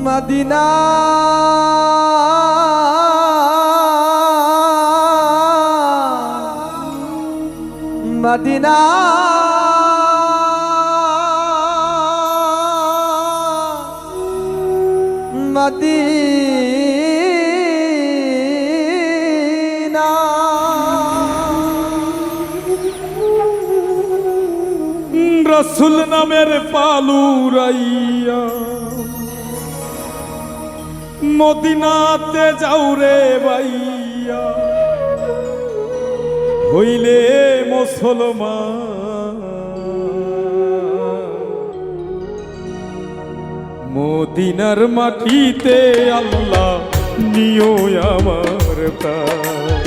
Medina Medina Medina রসুল নামের পালুরাইয়া মদিনাতে যাও রে ভাইয়া হইলে মুসলমান মদিনার মাটিতে আল্লাহ নিও আমার প্রাণ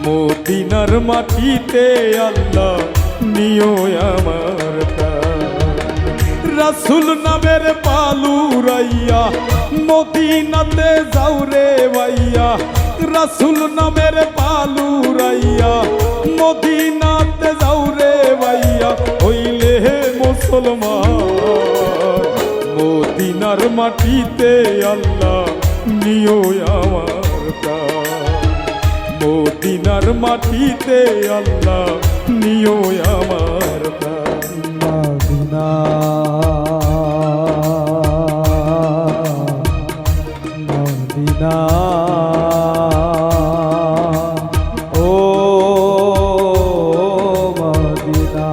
মদিনার মাটিতে আল্লাহ নিও আমার প্রাণ রাসূল নামের পালুরাইয়া মদিনাতে যাও রে ভাইয়া রাসূল নামের পালুরাইয়া মদিনাতে যাও রে ভাইয়া হইলে মুসলমান মদিনার মাটিতে আল্লাহ নিও আমার প্রাণ মদিনার মাটিতে আল্লাহ নিও আমার প্রাণ মদিনা মদিনা ও মদিনা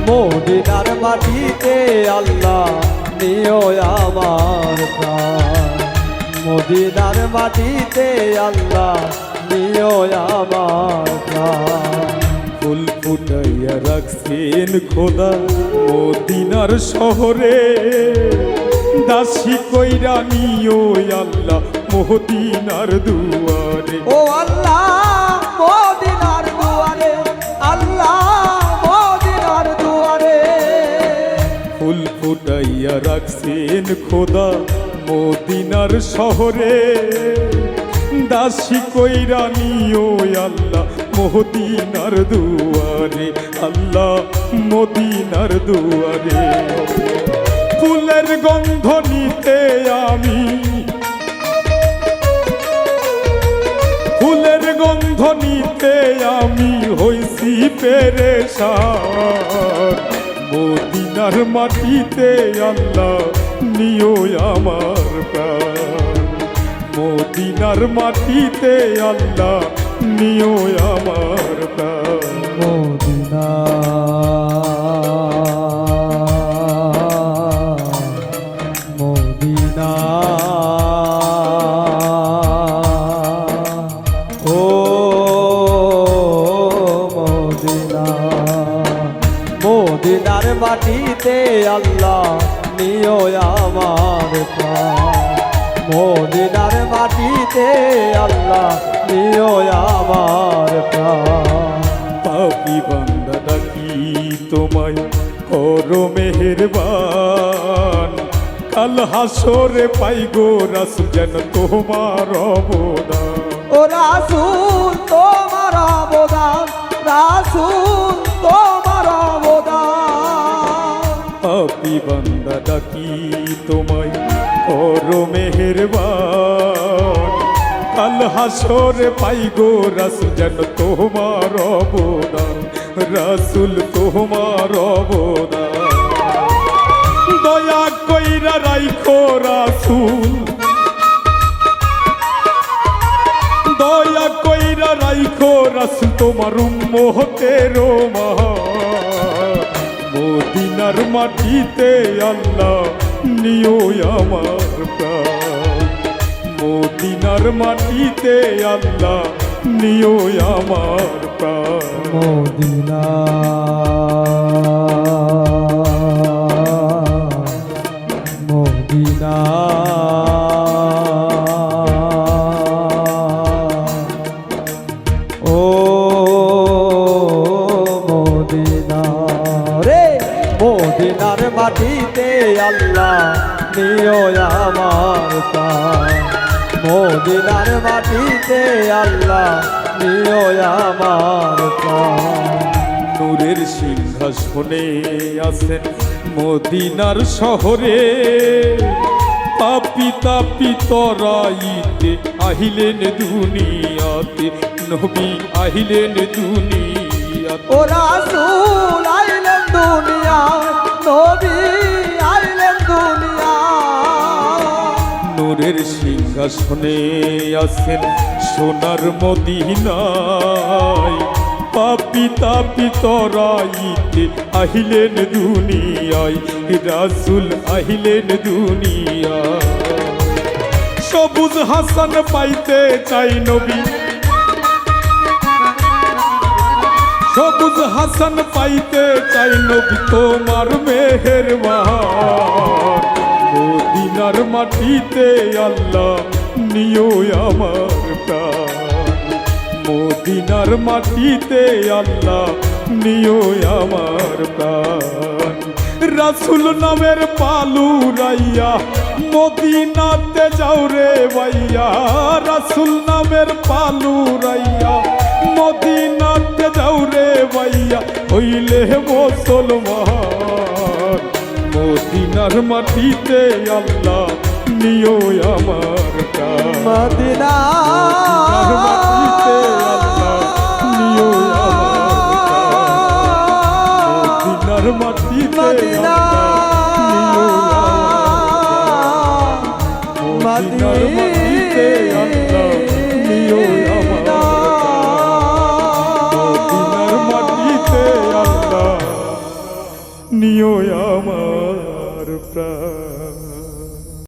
মদিনার মাটিতে আল্লাহ নিও আমার প্রাণ মদিনার মাটিতে আল্লাহ নিও আমার প্রাণ ফুল ফুটাইয়া রাখছেন খোদা মদিনার শহরে দাসী কইরা নিও আল্লাহ মদিনার দুয়ারে ও আল্লাহ মদিনার দুয়ারে আল্লাহ মদিনার দুয়ারে ফুল ফুটাইয়া রাখছেন খোদা মদিনার শহরে দাসী কইরা নিও আল্লাহ মদিনার দুয়ারে আল্লাহ মদিনার দুয়ারে ফুলের গন্ধ নিতে আমি ফুলের গন্ধ নিতে আমি হইছি পেরেশান মদিনার মাটিতে আল্লাহ নিও আমার প্রাণ মদিনার মাটিতে আল্লাহ নিও আমার প্রাণ মদিনা মদিনা ও মদিনা মদিনার মাটিতে আল্লাহ নিও আমার প্রাণ মদিনার মাটিতে আল্লাহ নিও আমার প্রাণ পাপী বান্দা ডাকি তোমায় করো মেহেরবান কাল হাসরে পাই গো রাসূল যেন তোমার অবদান ও রাসূল তোমার অবদান রাসূল তোমার অবদান পাপী বান্দা ডাকি তোমায় করো মেহেরবান কাল হাসরে পাই গো রাসূল যেন তোমার অবদান রাসূল তোমার অবদান দয়া কইরা রাইখো রাসূল দয়া কইরা রাইখো রাসূল তোমার উম্মতের মদিনার মাটিতে আল্লাহ নিও আমার প্রাণ মদিনার মাটিতে আল্লাহ নিও আমার প্রাণ মদিনা মদিনা ও মদিনা রে মদিনার মাটিতে আল্লাহ নিও আমার প্রাণ মদিনার মাটিতে আল্লাহ নিও আমার প্রাণ নূরের সিংহাসনে আছেন মদিনার শহরে পাপি তাপি তরাইতে আহিলেন দুনিয়াতে, নবী আহিলেন দুনিয়াতে। ও রাসূল আইলেন দুনিয়া, নবী আইলেন দুনিয়া। নূরের সিংহাসনে আছেন সোনার মদিনায়, পাপি তাপি তরাইতে আহিলেন দুনিয়ায়, রাসূল আহিলেন দুনিয়ায়। সবুজ হাসান পাইতে চাই নবী, সবুজ হাসান পাইতে চাই নবী তোমার মেহেরবান। মদিনার মাটিতে আল্লাহ নিও আমার প্রাণ, মদিনার মাটিতে আল্লাহ নিও আমার প্রাণ। রাসূল নামের পালু রাইয়া মদিনাতে যাও রে ভাইয়া, রাসূল নামের পালু রাইয়া মদিনাতে যাও রে ভাইয়া, হইলে মুসলমান। মদিনার মাটিতে আল্লাহ নিও আমার প্রাণ, মদিনা মদিনার মাটিতে আল্লাহ নিও আমার প্রাণ, মদিনার মাটিতে মদিনা আল্লাহ নিও আমার প্রাণ, মদিনার